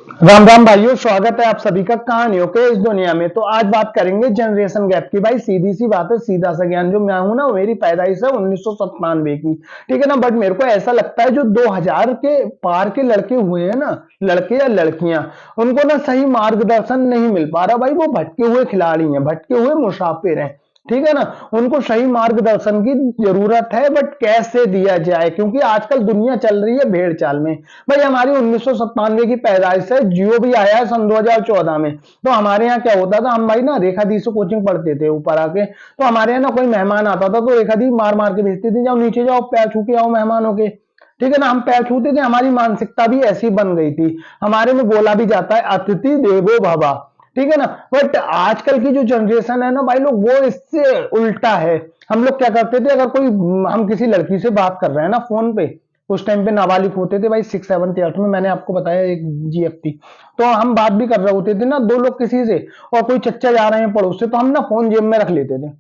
राम राम भाइयों, स्वागत है आप सभी का कहानियों के इस दुनिया में। तो आज बात करेंगे जनरेशन गैप की। भाई सीधी सी बात है, सीधा सा ज्ञान। जो मैं हूं ना, मेरी पैदाइश है 1997 की, ठीक है ना। बट मेरे को ऐसा लगता है जो 2000 के पार के लड़के हुए हैं ना, लड़के या लड़कियां, उनको ना सही मार्गदर्शन नहीं मिल पा रहा। भाई वो भटके हुए खिलाड़ी हैं, भटके हुए मुसाफिर हैं, ठीक है ना। उनको सही मार्गदर्शन की जरूरत है, बट कैसे दिया जाए, क्योंकि आजकल दुनिया चल रही है भेड़ चाल में। भाई हमारी 1997 की पैदाइश है, जियो भी आया है सन 2014 में। तो हमारे यहाँ क्या होता था, हम भाई ना रेखा दी से कोचिंग पढ़ते थे ऊपर आके। तो हमारे यहाँ ना कोई मेहमान आता था तो रेखा दी मार मार के भेजती थी, जाओ नीचे जाओ, पैर छू के आओ मेहमानों के, ठीक है ना। हम पैर छूते थे, हमारी मानसिकता भी ऐसी बन गई थी। हमारे में बोला भी जाता है अतिथि देवो भव, ठीक है ना। बट आजकल की जो जनरेशन है ना भाई लोग, वो इससे उल्टा है। हम लोग क्या करते थे, अगर कोई, हम किसी लड़की से बात कर रहे हैं ना फोन पे, उस टाइम पे नाबालिग होते थे भाई, 6 7 8 में, मैंने आपको बताया एक जीएफ थी। तो हम बात भी कर रहे होते थे ना, दो लोग किसी से, और कोई चच्चा जा रहे हैं पड़ोस से, तो हम ना फोन जेब में रख लेते थे।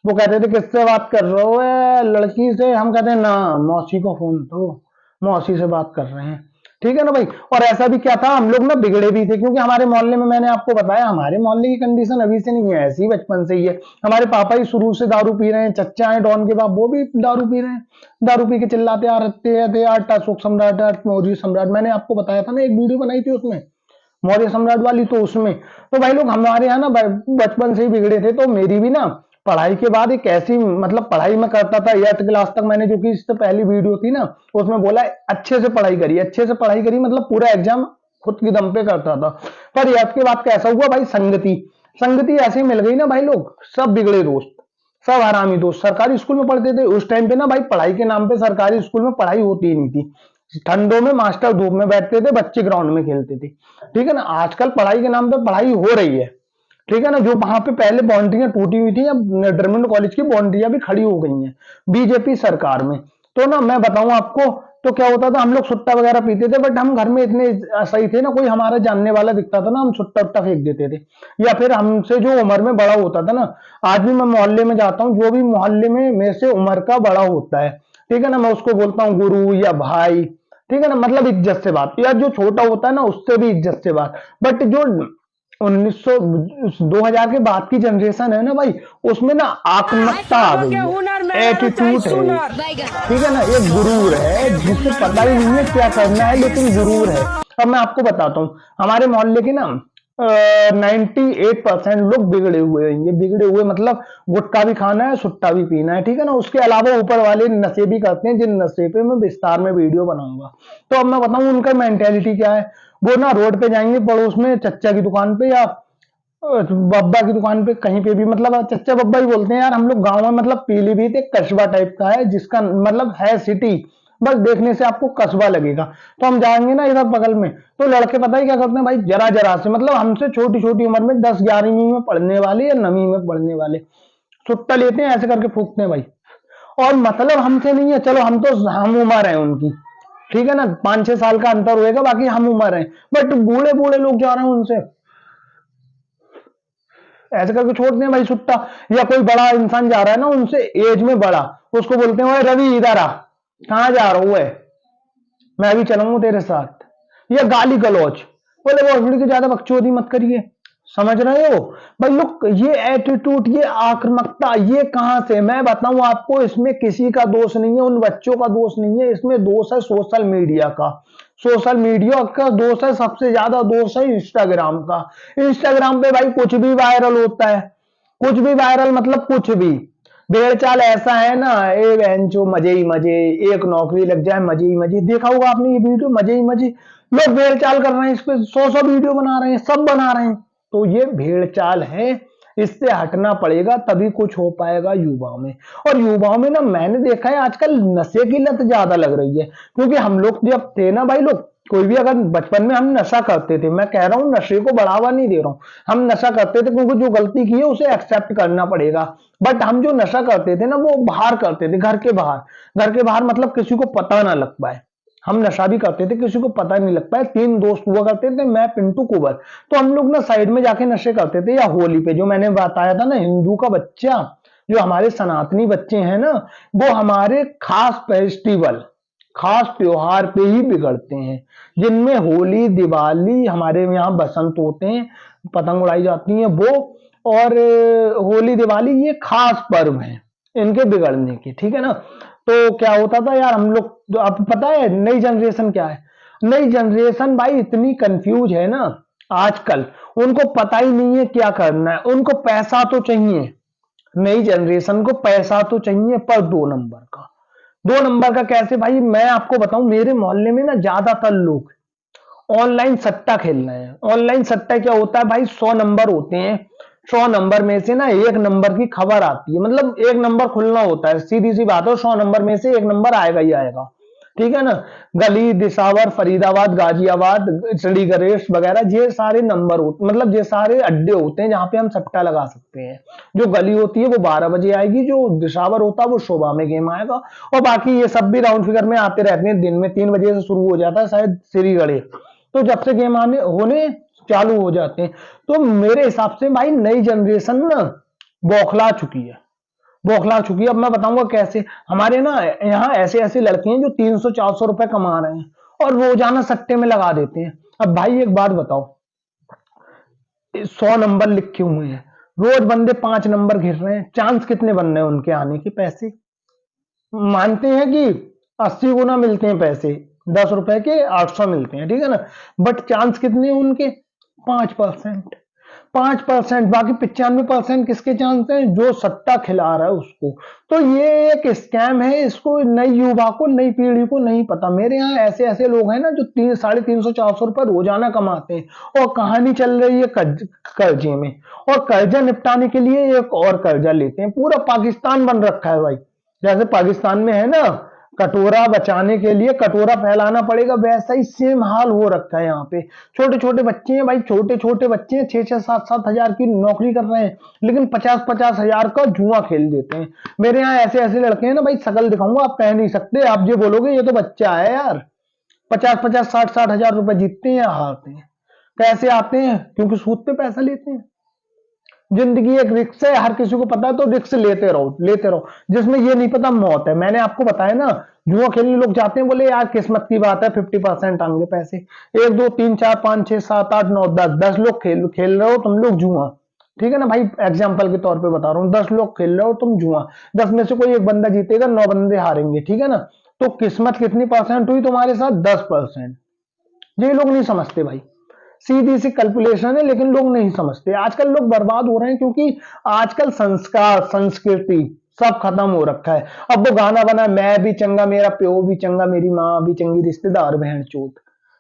वो कहते थे किससे बात कर रहे हो, लड़की से। हम कहते हैं ना, मौसी को फोन दो, मौसी से बात कर रहे हैं, ठीक है ना भाई। और ऐसा भी क्या था, हम लोग ना बिगड़े भी थे, क्योंकि हमारे मोहल्ले में, मैंने आपको बताया, हमारे मोहल्ले की कंडीशन अभी से नहीं है, ऐसी बचपन से ही है। हमारे पापा ही शुरू से दारू पी रहे हैं, चच्चा है डॉन के बाप, वो भी दारू पी रहे हैं। दारू पी के चिल्लाते आ रहते थे, आठ अशोक सम्राट, आठ मौर्य सम्राट। मैंने आपको बताया था ना, एक वीडियो बनाई थी उसमें, मौर्य सम्राट वाली, तो उसमें तो भाई लोग हमारे यहाँ ना बचपन से ही बिगड़े थे। तो मेरी भी ना पढ़ाई के बाद एक ऐसी, मतलब पढ़ाई में करता था 8th क्लास तक, मैंने जो कि इससे पहली वीडियो थी ना, उसमें बोला अच्छे से पढ़ाई करी, अच्छे से पढ़ाई करी, मतलब पूरा एग्जाम खुद की दम पे करता था। पर 8th के बाद कैसा हुआ भाई, संगति, संगति ऐसी मिल गई ना भाई लोग, सब बिगड़े दोस्त, सब हरामी दोस्त। सरकारी स्कूल में पढ़ते थे उस टाइम पे ना भाई, पढ़ाई के नाम पे सरकारी स्कूल में पढ़ाई होती ही नहीं थी। ठंडों में मास्टर धूप में बैठते थे, बच्चे ग्राउंड में खेलते थे, ठीक है ना। आजकल पढ़ाई के नाम पे पढ़ाई हो रही है, ठीक है ना। जो वहां पे पहले बाउंड्रियां टूटी हुई थी, अब ड्रमंड कॉलेज की बाउंड्रियां भी खड़ी हो गई हैं बीजेपी सरकार में। तो ना मैं बताऊं आपको, तो क्या होता था, हम लोग सुट्टा वगैरह पीते थे, बट हम घर में इतने सही थे ना, कोई हमारा जानने वाला दिखता था ना, हम सुट्टा उट्टा फेंक देते थे। या फिर हमसे जो उम्र में बड़ा होता था ना, आज भी मैं मोहल्ले में जाता हूँ, जो भी मोहल्ले में मेरे से उम्र का बड़ा होता है, ठीक है ना, मैं उसको बोलता हूँ गुरु या भाई, ठीक है ना, मतलब इज्जत से बात। या जो छोटा होता है ना, उससे भी इज्जत से बात। बट जो 1900 2000 के बाद की जनरेशन है ना भाई, उसमें ना आक्रामकता आ खाबो के गई हुनर है, मेहरारू चाही एटीट्यूड है, सुनर। ठीक है ना, ये गुरूर है, जिसे पता ही नहीं है क्या करना है, लेकिन गुरूर है। अब मैं आपको बताता हूँ, हमारे मोहल्ले के ना 98% लोग बिगड़े हुए हैं। ये बिगड़े हुए मतलब गुटखा भी खाना है, सुट्टा भी पीना है, ठीक है ना। उसके अलावा ऊपर वाले नशे भी करते हैं, जिन नशे पे मैं विस्तार में वीडियो बनाऊंगा। तो अब मैं बताऊं उनका मेंटेलिटी क्या है। वो ना रोड पे जाएंगे, पड़ोस में चच्चा की दुकान पे या बब्बा की दुकान पे, कहीं पे भी, मतलब चच्चा बब्बा ही बोलते हैं यार हम लोग गांव में। मतलब पीलीभीत एक कस्बा टाइप का है, जिसका मतलब है सिटी, बस देखने से आपको कस्बा लगेगा। तो हम जाएंगे ना इधर बगल में, तो लड़के पता है क्या करते हैं भाई, जरा जरा से, मतलब हमसे छोटी छोटी उम्र में 10 11वीं में पढ़ने वाले या 9वीं में पढ़ने वाले, सुट्टा लेते हैं, ऐसे करके फूकते हैं भाई। और मतलब हमसे नहीं है, चलो हम तो हम उम्र है उनकी, ठीक है ना, 5 6 साल का अंतर होएगा, बाकी हम उम्र है। बट बूढ़े बूढ़े लोग जा रहे हैं उनसे, ऐसे करके छोड़ते हैं भाई सुट्टा। या कोई बड़ा इंसान जा रहा है ना उनसे एज में बड़ा, उसको बोलते हैं ओए रवि इधर आ, कहाँ जा रहा हूँ, मैं भी चलूंगा तेरे साथ। या गाली गलौज, बोले भोसड़ी की ज्यादा बकचोदी मत करिए, समझ रहे हो भाई लोग। ये एटीट्यूड, ये आक्रामकता, ये कहां से, मैं बताऊं आपको, इसमें किसी का दोष नहीं है, उन बच्चों का दोष नहीं है, इसमें दोष है सोशल मीडिया का। सोशल मीडिया का दोष है, सबसे ज्यादा दोष है इंस्टाग्राम का। इंस्टाग्राम पे भाई कुछ भी वायरल होता है, कुछ भी वायरल, मतलब कुछ भी। भेड़ चाल ऐसा है ना, ए बहन जो मजे ही मजे, एक नौकरी लग जाए मजे ही मजे। देखा होगा आपने ये वीडियो, मजे ही मजे, लोग भेड़ चाल कर रहे हैं, इस पे 100 100 वीडियो बना रहे हैं, सब बना रहे हैं। तो ये भेड़ चाल है, इससे हटना पड़ेगा, तभी कुछ हो पाएगा युवाओं में। और युवाओं में ना मैंने देखा है आजकल नशे की लत ज्यादा लग रही है, क्योंकि हम लोग जब थे ना भाई लोग, कोई भी अगर बचपन में हम नशा करते थे, मैं कह रहा हूँ नशे को बढ़ावा नहीं दे रहा हूँ, हम नशा करते थे, क्योंकि जो गलती की है उसे एक्सेप्ट करना पड़ेगा। बट हम जो नशा करते थे ना, वो बाहर करते थे, घर के बाहर। घर के बाहर मतलब किसी को पता ना लग पाए। हम नशा भी करते थे, किसी को पता नहीं लग पाए। 3 दोस्त हुआ करते थे, मैं, पिंटू, कुबर। तो हम लोग ना साइड में जाके नशे करते थे। या होली पे, जो मैंने बताया था ना, हिंदू का बच्चा, जो हमारे सनातनी बच्चे हैं ना, वो हमारे खास फेस्टिवल, खास त्योहार पे ही बिगड़ते हैं, जिनमें होली, दिवाली, हमारे यहाँ बसंत होते हैं, पतंग उड़ाई जाती है वो, और होली, दिवाली ये खास पर्व हैं इनके बिगड़ने के, ठीक है ना। तो क्या होता था यार, हम लोग तो, अब पता है नई जनरेशन क्या है, नई जनरेशन भाई इतनी कंफ्यूज है ना आजकल, उनको पता ही नहीं है क्या करना है, उनको पैसा तो चाहिए, नई जनरेशन को पैसा तो चाहिए, पर 2 नंबर का। 2 नंबर का कैसे भाई, मैं आपको बताऊं, मेरे मोहल्ले में ना ज्यादातर लोग ऑनलाइन सट्टा खेल रहे हैं। ऑनलाइन सट्टा क्या होता है भाई, 100 नंबर होते हैं, 100 नंबर में से ना 1 नंबर की खबर आती है, मतलब 1 नंबर खुलना होता है, सीधी सी बात है, 100 नंबर में से 1 नंबर आएगा ही आएगा, ठीक है ना। गली, दिसावर, फरीदाबाद, गाजियाबाद, चंडीगढ़ वगैरह, ये सारे नंबर होते, मतलब ये सारे अड्डे होते हैं जहां पे हम सट्टा लगा सकते हैं। जो गली होती है वो 12 बजे आएगी, जो दिसावर होता है वो सुबह में गेम आएगा, और बाकी ये सब भी राउंड फिगर में आते रहते हैं, दिन में 3 बजे से शुरू हो जाता है शायद श्री गणेश, तो जब से गेम आने होने चालू हो जाते हैं। तो मेरे हिसाब से भाई नई जनरेशन ना बौखला चुकी है, बौखला चुकी है। अब मैं बताऊंगा कैसे। हमारे ना यहाँ ऐसे ऐसे लड़के हैं जो 300-400 रुपए कमा रहे हैं और रोजाना सट्टे में लगा देते हैं। अब भाई एक बात बताओ, 100 नंबर लिखे हुए हैं, रोज बंदे 5 नंबर घिर रहे हैं, चांस कितने बन रहे हैं उनके आने के पैसे? मानते हैं कि 80 गुना मिलते हैं पैसे, 10 रुपए के 800 मिलते हैं, ठीक है ना, बट चांस कितने हैं उनके? 5%। 5%, बाकी 95% किसके चांस हैं? जो सट्टा खिला रहा है उसको। तो ये एक स्कैम है, इसको नई युवा को, नई पीढ़ी को नहीं पता। मेरे यहाँ ऐसे ऐसे लोग हैं ना जो 300-350 रुपए रोजाना कमाते हैं, और कहानी चल रही है कर्जे में, और कर्जा निपटाने के लिए एक और कर्जा लेते हैं। पूरा पाकिस्तान बन रखा है भाई, जैसे पाकिस्तान में है ना, कटोरा बचाने के लिए कटोरा फैलाना पड़ेगा, वैसा ही सेम हाल हो रखा है यहाँ पे। छोटे छोटे बच्चे हैं भाई, छोटे छोटे बच्चे हैं, 6-6, 7-7 हजार की नौकरी कर रहे हैं, लेकिन 50-50 हजार का जुआ खेल देते हैं। मेरे यहाँ ऐसे ऐसे लड़के हैं ना भाई, शकल दिखाऊंगा आप कह नहीं सकते, आप ये बोलोगे ये तो बच्चा है यार। 50-50, 60-60 हजार रुपए जीतते हैं या हारते हैं। कैसे आते हैं? क्योंकि सूद पे पैसा लेते हैं। जिंदगी एक रिक्स है, हर किसी को पता है, तो रिक्स लेते रहो, लेते रहो, जिसमें ये नहीं पता मौत है। मैंने आपको बताया ना, जुआ खेलने लोग जाते हैं, बोले यार किस्मत की बात है, 50% आएंगे पैसे। 1 2 3 4 5 6 7 8 9 10 लोग खेल खेल रहे हो तुम लोग जुआ, ठीक है ना भाई, एग्जाम्पल के तौर पे बता रहा हूँ, 10 लोग खेल रहे हो तुम जुआ, 10 में से कोई एक बंदा जीतेगा, 9 बंदे हारेंगे, ठीक है ना। तो किस्मत कितनी परसेंट हुई तुम्हारे साथ? 10%। ये लोग नहीं समझते भाई, सीधी सी कैलकुलेशन है, लेकिन लोग नहीं समझते। आजकल लोग बर्बाद हो रहे हैं, क्योंकि आजकल संस्कार, संस्कृति सब खत्म हो रखा है। अब वो गाना बना, मैं भी चंगा, मेरा प्यो भी चंगा, मेरी माँ भी चंगी, रिश्तेदार बहन चोत,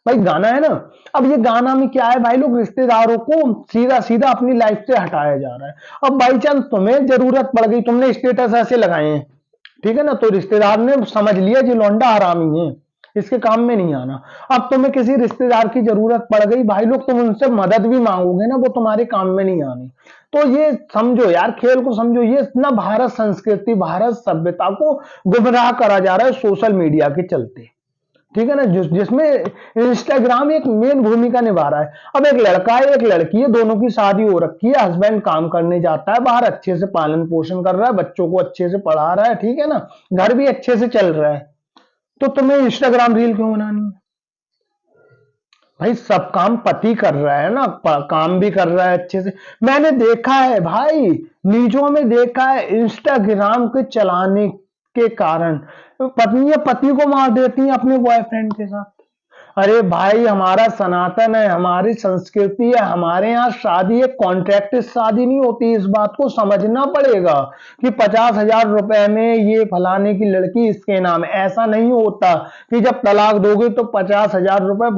भाई गाना है ना। अब ये गाना में क्या है भाई, लोग रिश्तेदारों को सीधा सीधा अपनी लाइफ से हटाया जा रहा है। अब बाई चांस तुम्हें जरूरत पड़ गई, तुमने स्टेटस ऐसे लगाए हैं, ठीक है ना, तो रिश्तेदार ने समझ लिया जी लौंडा हरामी है, इसके काम में नहीं आना। अब तुम्हें किसी रिश्तेदार की जरूरत पड़ गई भाई, लोग तुम उनसे मदद भी मांगोगे ना, वो तुम्हारे काम में नहीं आनी। तो ये समझो यार, खेल को समझो, ये ना भारत संस्कृति, भारत सभ्यता को गुमराह करा जा रहा है सोशल मीडिया के चलते, ठीक है ना, जिसमें इंस्टाग्राम एक मेन भूमिका निभा रहा है। अब एक लड़का है, एक लड़की है, दोनों की शादी हो रखी है, हस्बैंड काम करने जाता है बाहर, अच्छे से पालन पोषण कर रहा है, बच्चों को अच्छे से पढ़ा रहा है, ठीक है ना, घर भी अच्छे से चल रहा है, तो तुम्हें इंस्टाग्राम रील क्यों बनानी है? भाई सब काम पति कर रहा है ना, काम भी कर रहा है अच्छे से। मैंने देखा है भाई, न्यूज़ों में देखा है, इंस्टाग्राम के चलाने के कारण पत्नियां पति को मार देती हैं अपने बॉयफ्रेंड के साथ। अरे भाई, हमारा सनातन है, हमारी संस्कृति है, हमारे यहाँ शादी एक कॉन्ट्रैक्ट शादी नहीं होती, इस बात को समझना पड़ेगा कि 50,000 रुपए में ये फलाने की लड़की इसके नाम है। ऐसा नहीं होता कि जब तलाक दोगे तो 50,000 रुपए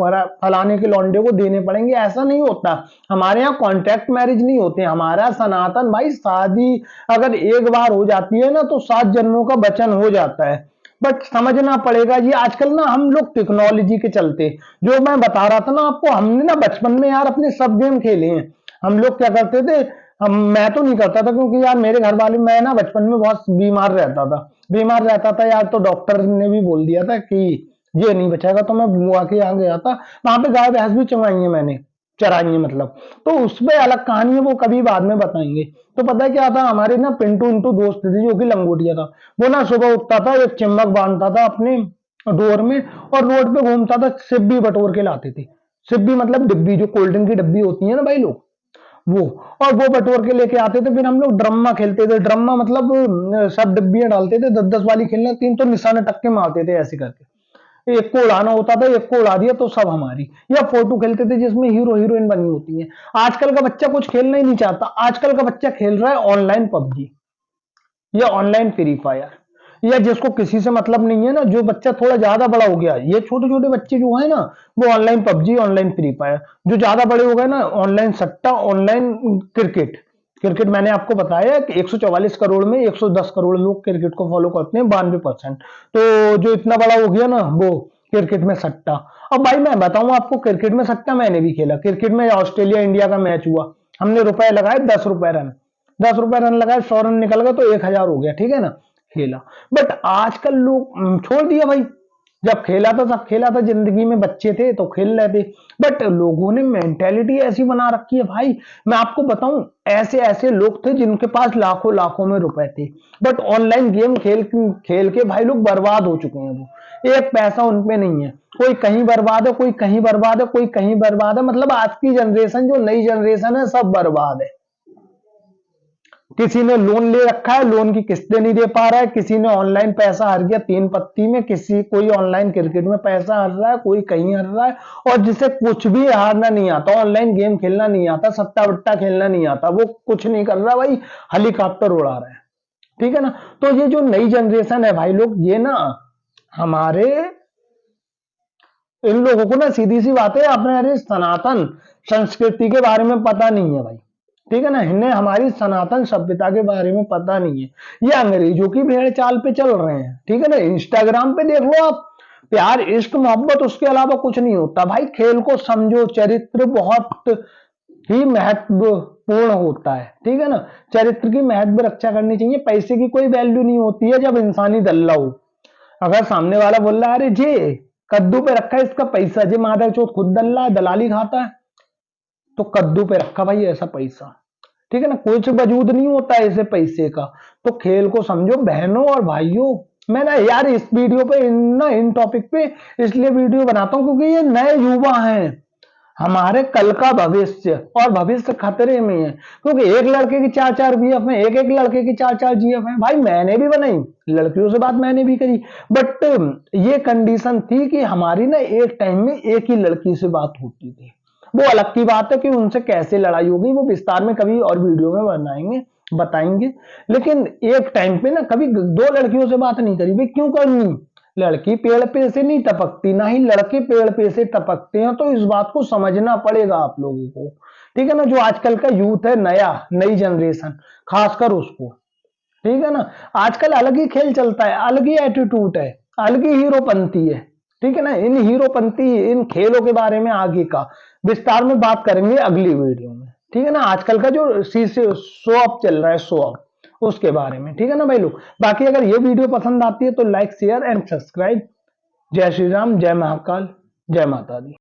फलाने के लौंडे को देने पड़ेंगे, ऐसा नहीं होता। हमारे यहाँ कॉन्ट्रैक्ट मैरिज नहीं होते, हमारा सनातन भाई, शादी अगर एक बार हो जाती है ना तो 7 जन्मों का वचन हो जाता है। बट समझना पड़ेगा जी, आजकल ना हम लोग टेक्नोलॉजी के चलते, जो मैं बता रहा था ना आपको, हमने ना बचपन में यार अपने सब गेम खेले हैं। हम लोग क्या करते थे, मैं तो नहीं करता था, क्योंकि यार मेरे घर वाले, मैं ना बचपन में बहुत बीमार रहता था यार, तो डॉक्टर ने भी बोल दिया था कि ये नहीं बचेगा, तो मैं बुआ के यहाँ गया था, वहां पे गाय भैंस भी चंगाई है मैंने, चराई है मतलब। तो उसमें अलग कहानी है, वो कभी बाद में बताएंगे। तो पता है क्या था, हमारे ना पिंटू इंटू दोस्त थे जो कि लंगोटिया था, वो ना सुबह उठता था, एक चिम्मक बांधता था अपने डोर में, और रोड पे घूमता था, सिब्बी बटोर के लाते थे। सिब्बी मतलब डिब्बी, जो कोल्ड ड्रिंक की डिब्बी होती है ना भाई लोग, वो, और वो बटोर के लेके आते थे। फिर हम लोग ड्रम्मा खेलते थे। ड्रम्मा मतलब सब डिब्बियां डालते थे, 10-10 वाली खेलना, 3 तो निशाने टक के मारते थे ऐसे करके। एक को उड़ाना होता था, एक को उड़ा दिया तो सब हमारी। या फोटो खेलते थे जिसमें हीरो हीरोइन बनी होती है। आजकल का बच्चा कुछ खेलना ही नहीं चाहता। आजकल का बच्चा खेल रहा है ऑनलाइन पबजी या ऑनलाइन फ्री फायर, या जिसको किसी से मतलब नहीं है ना, जो बच्चा थोड़ा ज्यादा बड़ा हो गया, ये छोटे छोटे बच्चे जो है ना, वो online PUBG, online free fire. जो ज्यादा बड़े हो गए ना, ऑनलाइन सट्टा, ऑनलाइन क्रिकेट। क्रिकेट मैंने आपको बताया कि 144 करोड़ में 110 करोड़ लोग क्रिकेट को फॉलो करते हैं, 92%। तो जो इतना बड़ा हो गया ना, वो क्रिकेट में सट्टा। अब भाई मैं बताऊं आपको, क्रिकेट में सट्टा मैंने भी खेला। क्रिकेट में ऑस्ट्रेलिया इंडिया का मैच हुआ, हमने रुपए लगाए, 10 रुपए रन। 10 रुपए रन लगाए, 100 रन निकल गए तो 1,000 हो गया, ठीक है ना, खेला। बट आजकल लोग छोड़ दिया भाई। जब खेला था, सब खेला था, जिंदगी में बच्चे थे तो खेल रहे थे। बट लोगों ने मेंटेलिटी ऐसी बना रखी है भाई। मैं आपको बताऊं, ऐसे ऐसे लोग थे जिनके पास लाखों लाखों में रुपए थे, बट ऑनलाइन गेम खेल खेल के भाई लोग बर्बाद हो चुके हैं। वो एक पैसा उनपे नहीं है। कोई कहीं बर्बाद है, कोई कहीं बर्बाद है, कोई कहीं बर्बाद है। मतलब आज की जनरेशन, जो नई जनरेशन है, सब बर्बाद है। किसी ने लोन ले रखा है, लोन की किस्तें नहीं दे पा रहा है। किसी ने ऑनलाइन पैसा हार गया 3 पत्ती में। कोई ऑनलाइन क्रिकेट में पैसा हार रहा है, कोई कहीं हार रहा है। और जिसे कुछ भी हारना नहीं आता, ऑनलाइन गेम खेलना नहीं आता, सट्टा वट्टा खेलना नहीं आता, वो कुछ नहीं कर रहा भाई, हेलीकॉप्टर उड़ा रहा है। ठीक है ना। तो ये जो नई जनरेशन है भाई लोग, ये ना हमारे, इन लोगों को ना सीधी सी बात है, अपने अरे सनातन संस्कृति के बारे में पता नहीं है भाई। ठीक है ना, इन्हें हमारी सनातन सभ्यता के बारे में पता नहीं है। ये अंग्रेजों की भेड़ चाल पे चल रहे हैं। ठीक है ना, इंस्टाग्राम पे देख लो आप, प्यार इश्क मोहब्बत, उसके अलावा कुछ नहीं होता भाई। खेल को समझो, चरित्र बहुत ही महत्वपूर्ण होता है। ठीक है ना, चरित्र की महत्व रक्षा करनी चाहिए। पैसे की कोई वैल्यू नहीं होती है जब इंसानी दल्ला हो। अगर सामने वाला बोल रहा है अरे जी कद्दू पे रखा है इसका पैसा, जी माधव चौथ खुद दल्ला है, दलाली खाता है, तो कद्दू पे रखा भाई ऐसा पैसा। ठीक है ना, कुछ वजूद नहीं होता ऐसे पैसे का। तो खेल को समझो बहनों और भाइयों। मैं ना यार इस वीडियो पे इन टॉपिक पे इसलिए वीडियो बनाता हूं क्योंकि ये नए युवा हैं, हमारे कल का भविष्य, और भविष्य खतरे में है। क्योंकि एक लड़के की 4-4 बीएफ है, एक एक लड़के की 4-4 जीएफ है। भाई मैंने भी बनाई, लड़कियों से बात मैंने भी करी, बट ये कंडीशन थी कि हमारी ना एक टाइम में एक ही लड़की से बात होती थी। वो अलग की बात है कि उनसे कैसे लड़ाई होगी, वो विस्तार में कभी और वीडियो में बनाएंगे, बताएंगे। लेकिन एक टाइम पे ना कभी 2 लड़कियों से बात नहीं करी। भाई क्यों करनी, लड़की पेड़ पे से नहीं टपकती, ना ही लड़के पेड़ पे से टपकते हैं। तो इस बात को समझना पड़ेगा आप लोगों को। ठीक है ना, जो आजकल का यूथ है, नई जनरेशन, खासकर उसको। ठीक है ना, आजकल अलग ही खेल चलता है, अलग ही एटीट्यूड है, अलग ही हीरोपंती है। ठीक है ना, इन हीरोपंती, इन खेलों के बारे में आगे का विस्तार में बात करेंगे अगली वीडियो में। ठीक है ना, आजकल का जो शो ऑफ चल रहा है, शो ऑफ, उसके बारे में। ठीक है ना भाई लोग, बाकी अगर ये वीडियो पसंद आती है तो लाइक शेयर एंड सब्सक्राइब। जय श्री राम, जय महाकाल, जय माता दी।